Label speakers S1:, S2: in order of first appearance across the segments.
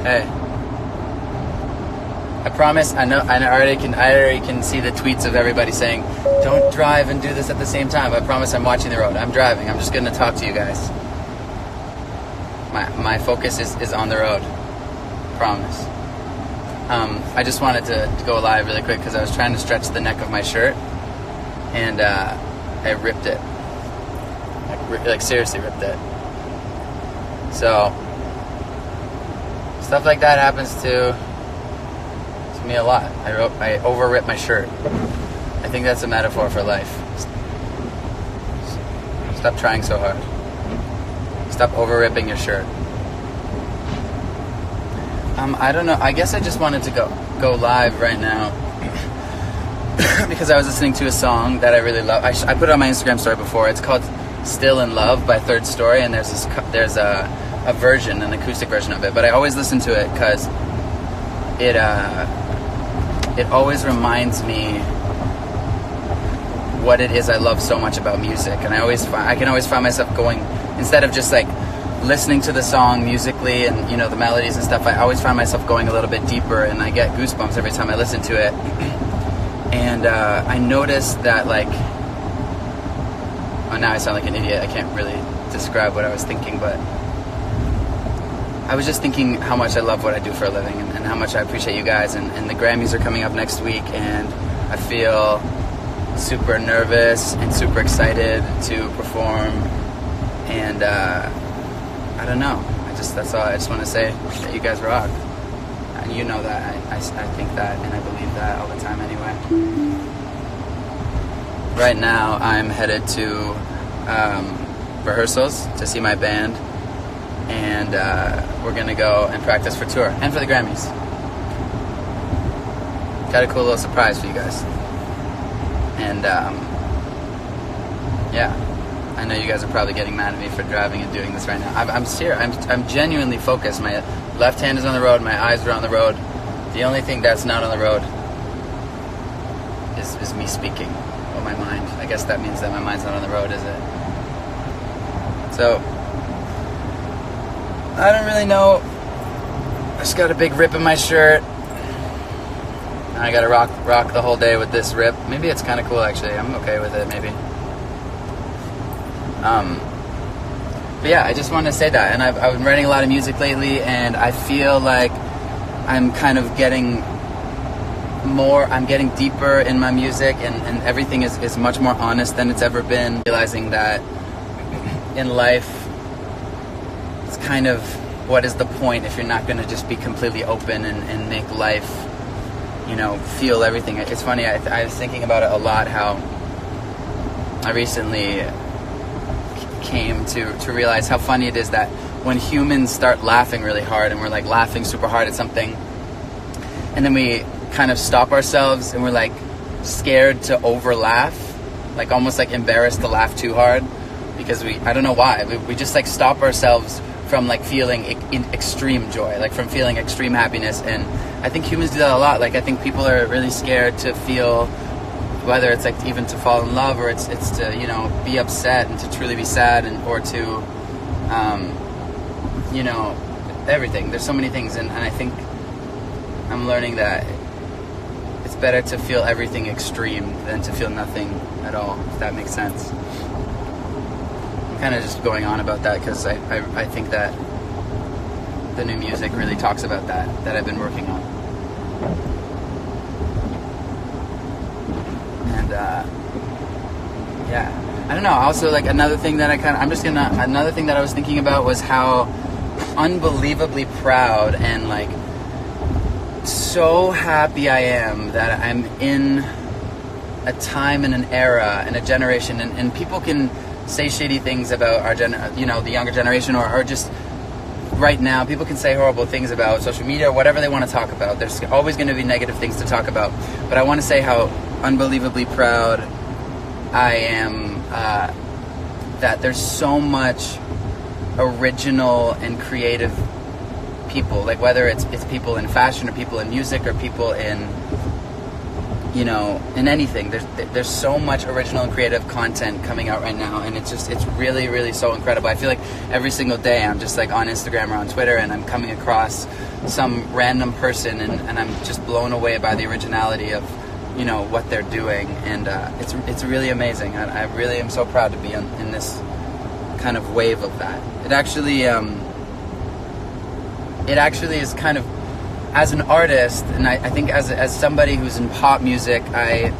S1: Hey, I promise. I know. I already can see the tweets of everybody saying, "Don't drive and do this at the same time." I promise. I'm watching the road. I'm driving. I'm just going to talk to you guys. My focus is on the road. Promise. I just wanted to go live really quick because I was trying to stretch the neck of my shirt, and I ripped it. Like seriously ripped it. So stuff like that happens to me a lot. I over-rip my shirt. I think that's a metaphor for life. Stop trying so hard. Stop over-ripping your shirt. I don't know. I guess I just wanted to go live right now because I was listening to a song that I really love. I put it on my Instagram story before. It's called "Still in Love" by Third Story, and there's a version, an acoustic version of it. But I always listen to it because it always reminds me what it is I love so much about music. And I can always find myself going, instead of just like listening to the song musically and the melodies and stuff, I always find myself going a little bit deeper, and I get goosebumps every time I listen to it. And I noticed that now I sound like an idiot. I can't really describe what I was thinking, but I was just thinking how much I love what I do for a living, and how much I appreciate you guys. And the Grammys are coming up next week, and I feel super nervous and super excited to perform. And I don't know. That's all. I just want to say that you guys rock, and you know that. I think that, and I believe that all the time anyway. Right now, I'm headed to rehearsals to see my band, and we're gonna go and practice for tour and for the Grammys. Got a cool little surprise for you guys, and yeah. I know you guys are probably getting mad at me for driving and doing this right now. I'm serious. I'm genuinely focused. My left hand is on the road. My eyes are on the road. The only thing that's not on the road is me speaking. Or my mind. I guess that means that my mind's not on the road, is it? So I don't really know. I just got a big rip in my shirt. I gotta rock the whole day with this rip. Maybe it's kind of cool actually. I'm okay with it. Maybe. But yeah, I just wanted to say that, and I've been writing a lot of music lately, and I feel like I'm kind of I'm getting deeper in my music, and everything is much more honest than it's ever been. Realizing that in life, it's kind of, what is the point if you're not going to just be completely open and make life, feel everything. It's funny, I was thinking about it a lot, how I recently came to realize how funny it is that when humans start laughing really hard, and we're like laughing super hard at something, and then we kind of stop ourselves and we're like scared to over laugh, like almost like embarrassed to laugh too hard, because I don't know why, we just like stop ourselves from like feeling extreme joy, like from feeling extreme happiness. And I think humans do that a lot. Like I think people are really scared to feel, whether it's like even to fall in love, or it's to be upset and to truly be sad, or to everything. There's so many things, and I think I'm learning that it's better to feel everything extreme than to feel nothing at all, if that makes sense. I'm kind of just going on about that because I think that the new music really talks about that I've been working on. Yeah, I don't know. Also, like another thing that another thing that I was thinking about was how unbelievably proud and like so happy I am that I'm in a time and an era and a generation, and people can say shitty things about our the younger generation, or just right now people can say horrible things about social media or whatever they want to talk about. There's always going to be negative things to talk about, but I want to say how unbelievably proud I am that there's so much original and creative people, like whether it's people in fashion or people in music or people in you know, in anything. There's so much original and creative content coming out right now, and it's really, really so incredible. I feel like every single day I'm just like on Instagram or on Twitter, and I'm coming across some random person, and I'm just blown away by the originality of, you know, what they're doing, and it's really amazing. I really am so proud to be in this kind of wave of that. It actually is kind of, as an artist, and I think as somebody who's in pop music, I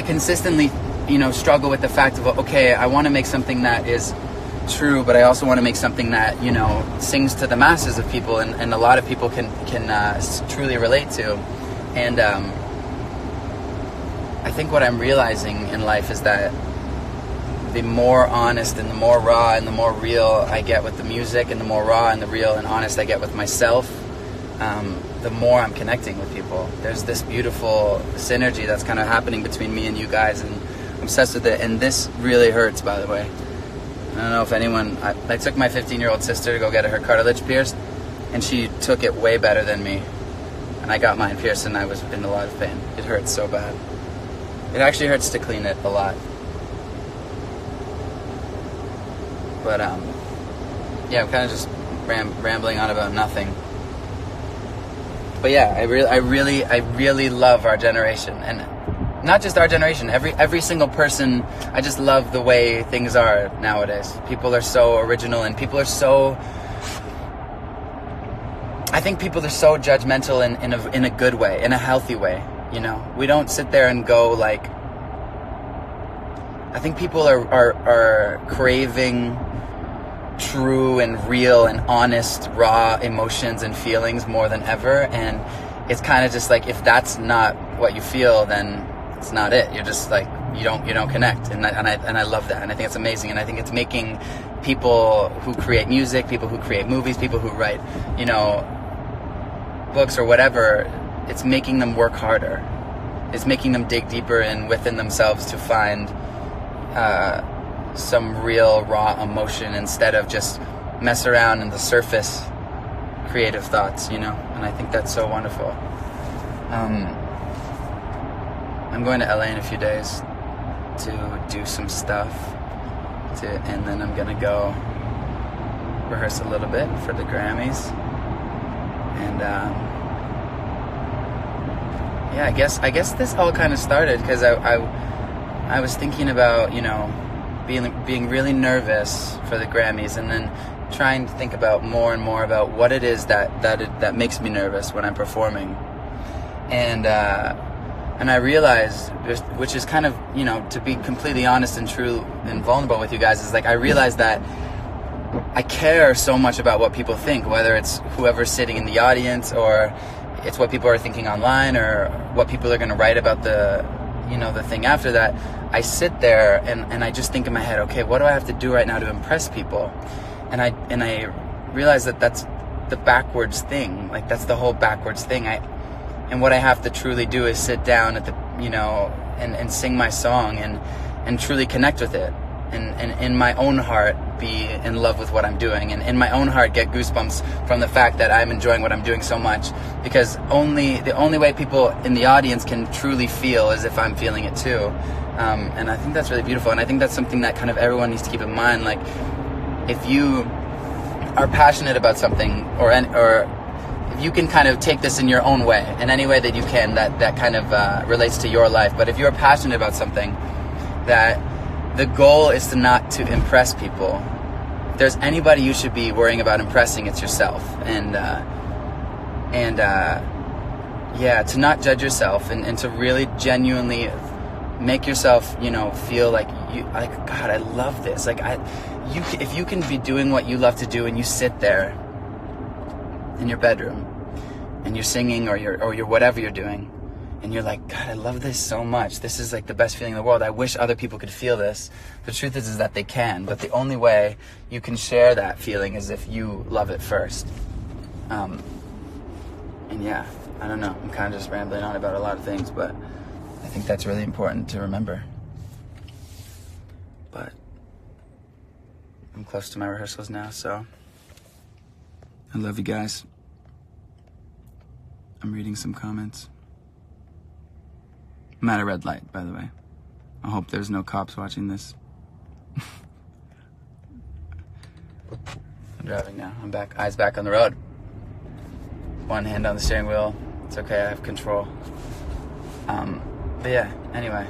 S1: consistently, you know, struggle with the fact of, okay, I want to make something that is true, but I also want to make something that, you know, sings to the masses of people, and a lot of people can truly relate to. And I think what I'm realizing in life is that the more honest and the more raw and the more real I get with the music, and the more raw and the real and honest I get with myself, the more I'm connecting with people. There's this beautiful synergy that's kind of happening between me and you guys, and I'm obsessed with it. And this really hurts, by the way. I don't know if anyone... I took my 15-year-old sister to go get her cartilage pierced, and she took it way better than me. And I got mine pierced, and I was in a lot of pain. It hurts so bad. It actually hurts to clean it a lot. But, yeah, I'm kind of just rambling on about nothing. But yeah, I really love our generation, and not just our generation. Every single person. I just love the way things are nowadays. People are so original, and people are so. I think people are so judgmental in a good way, in a healthy way. You know, we don't sit there and go like. I think people are craving true and real and honest, raw emotions and feelings more than ever, and it's kind of just like, if that's not what you feel, then it's not it. You're just like, you don't connect, and I love that, and I think it's amazing, and I think it's making people who create music, people who create movies, people who write, you know, books or whatever, it's making them work harder. It's making them dig deeper within themselves to find some real raw emotion, instead of just mess around in the surface creative thoughts, you know. And I think that's so wonderful. I'm going to LA in a few days to do some stuff, and then I'm gonna go rehearse a little bit for the Grammys. And yeah, I guess this all kind of started because I was thinking about, you know, being really nervous for the Grammys, and then trying to think about more and more about what it is that makes me nervous when I'm performing. And I realized, which is kind of, you know, to be completely honest and true and vulnerable with you guys, is like, I realized that I care so much about what people think, whether it's whoever's sitting in the audience, or it's what people are thinking online, or what people are going to write about the, you know, the thing after that. I sit there and I just think in my head, okay, what do I have to do right now to impress people? And I realize that that's the backwards thing. Like, that's the whole backwards thing. And what I have to truly do is sit down at the, you know, and sing my song and truly connect with it. And in my own heart be in love with what I'm doing, and in my own heart get goosebumps from the fact that I'm enjoying what I'm doing so much, because the only way people in the audience can truly feel is if I'm feeling it too. And I think that's really beautiful, and I think that's something that kind of everyone needs to keep in mind. Like, if you are passionate about something, or if you can kind of take this in your own way, in any way that you can, that kind of relates to your life. But if you're passionate about something, that the goal is not to impress people. If there's anybody you should be worrying about impressing, it's yourself. And yeah, to not judge yourself, and to really genuinely make yourself, you know, feel like God, I love this. Like, if you can be doing what you love to do, and you sit there in your bedroom and you're singing, or you're whatever you're doing, and you're like, God, I love this so much. This is like the best feeling in the world. I wish other people could feel this. The truth is that they can, but the only way you can share that feeling is if you love it first. And yeah, I don't know. I'm kind of just rambling on about a lot of things, but I think that's really important to remember. But I'm close to my rehearsals now, so I love you guys. I'm reading some comments. I'm at a red light, by the way. I hope there's no cops watching this. I'm driving now. I'm back. Eyes back on the road. One hand on the steering wheel. It's okay. I have control. But yeah, anyway.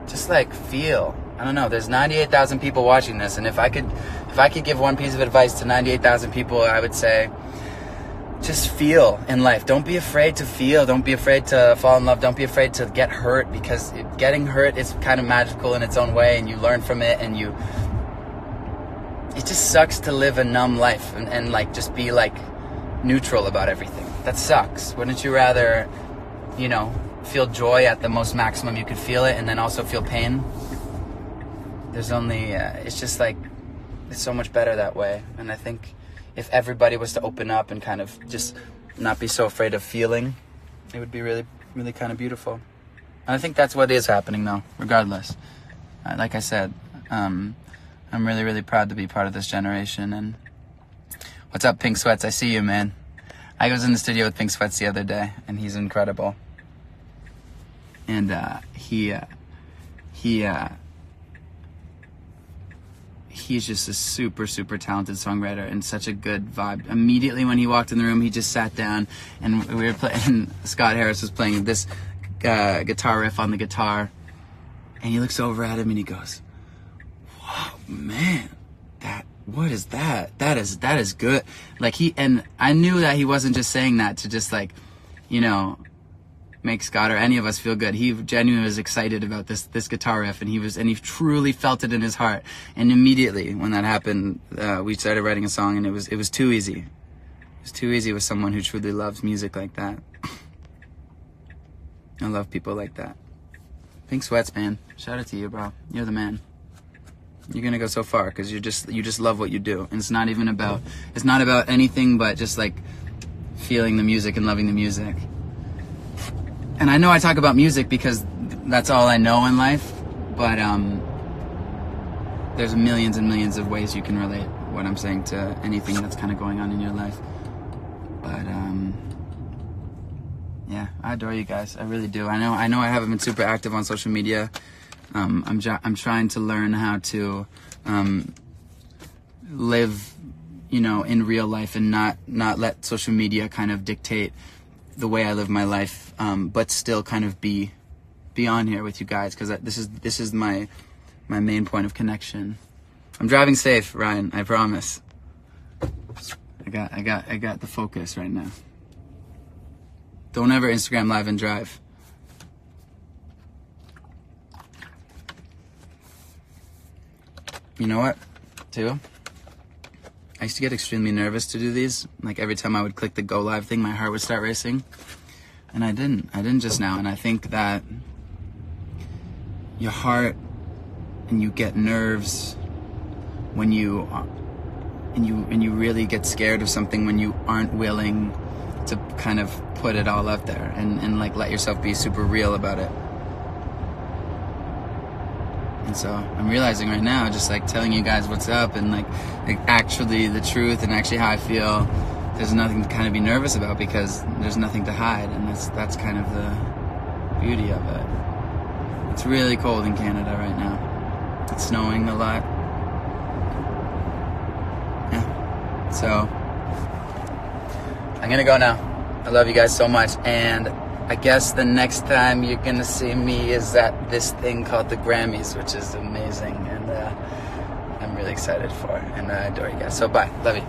S1: Just like feel. I don't know. There's 98,000 people watching this, and if I could give one piece of advice to 98,000 people, I would say, just feel in life. Don't be afraid to feel. Don't be afraid to fall in love. Don't be afraid to get hurt, because getting hurt is kind of magical in its own way, and you learn from it, and it just sucks to live a numb life and like just be like neutral about everything. That sucks. Wouldn't you rather, feel joy at the most maximum you could feel it, and then also feel pain? There's only, it's just like, it's so much better that way. And I think if everybody was to open up and kind of just not be so afraid of feeling, it would be really, really kind of beautiful. And I think that's what is happening though, regardless. Like I said, I'm really, really proud to be part of this generation. And what's up, Pink Sweats? I see you, man. I was in the studio with Pink Sweats the other day, and he's incredible. And he's just a super, super talented songwriter and such a good vibe. Immediately when he walked in the room, he just sat down, and we were playing. Scott Harris was playing this guitar riff on the guitar, and he looks over at him and he goes, "Whoa, man, what is that? That is good." Like and I knew that he wasn't just saying that to just like, make Scott or any of us feel good. He genuinely was excited about this guitar riff, and he truly felt it in his heart. And immediately when that happened, we started writing a song, and it was too easy. It was too easy with someone who truly loves music like that. I love people like that. Pink Sweats, man. Shout out to you, bro. You're the man. You're gonna go so far because you just love what you do, and it's not about anything but just like feeling the music and loving the music. And I know I talk about music because that's all I know in life, but there's millions and millions of ways you can relate what I'm saying to anything that's kind of going on in your life. But yeah, I adore you guys. I really do. I know I haven't been super active on social media. I'm trying to learn how to live, in real life and not let social media kind of dictate the way I live my life, but still kind of be on here with you guys, because this is my main point of connection. I'm driving safe, Ryan. I promise. I got the focus right now. Don't ever Instagram live and drive. You know what, too? I used to get extremely nervous to do these. Like every time I would click the go live thing, my heart would start racing. And I didn't just now. And I think that your heart and you get nerves when you really get scared of something when you aren't willing to kind of put it all out there and like let yourself be super real about it. And so I'm realizing right now, just like telling you guys what's up and like actually the truth and actually how I feel, there's nothing to kind of be nervous about because there's nothing to hide, and that's kind of the beauty of it. It's really cold in Canada right now. It's snowing a lot. Yeah. So I'm gonna go now. I love you guys so much, and I guess the next time you're gonna see me is at this thing called the Grammys, which is amazing, and I'm really excited for it, and I adore you guys. So bye, love you.